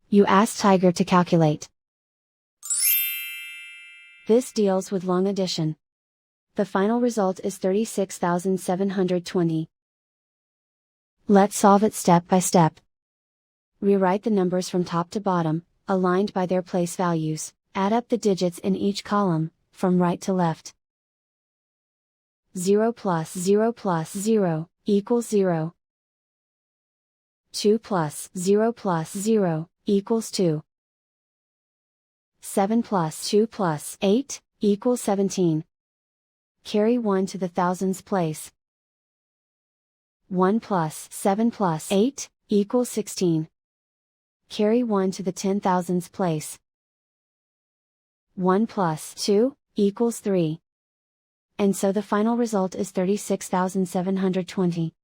You ask Tiger to calculate. This deals with long addition. The final result is 36,720. Let's solve it step by step. Rewrite the numbers from top to bottom, aligned by their place values. Add up the digits in each column, from right to left. 0 plus 0 plus 0, equals 0. 2 plus 0 plus 0, equals 2. 7 plus 2 plus 8, equals 17. Carry 1 to the thousands place. 1 plus 7 plus 8, equals 16. Carry 1 to the 10,000s place. 1 plus 2, equals 3. And so the final result is 36,720.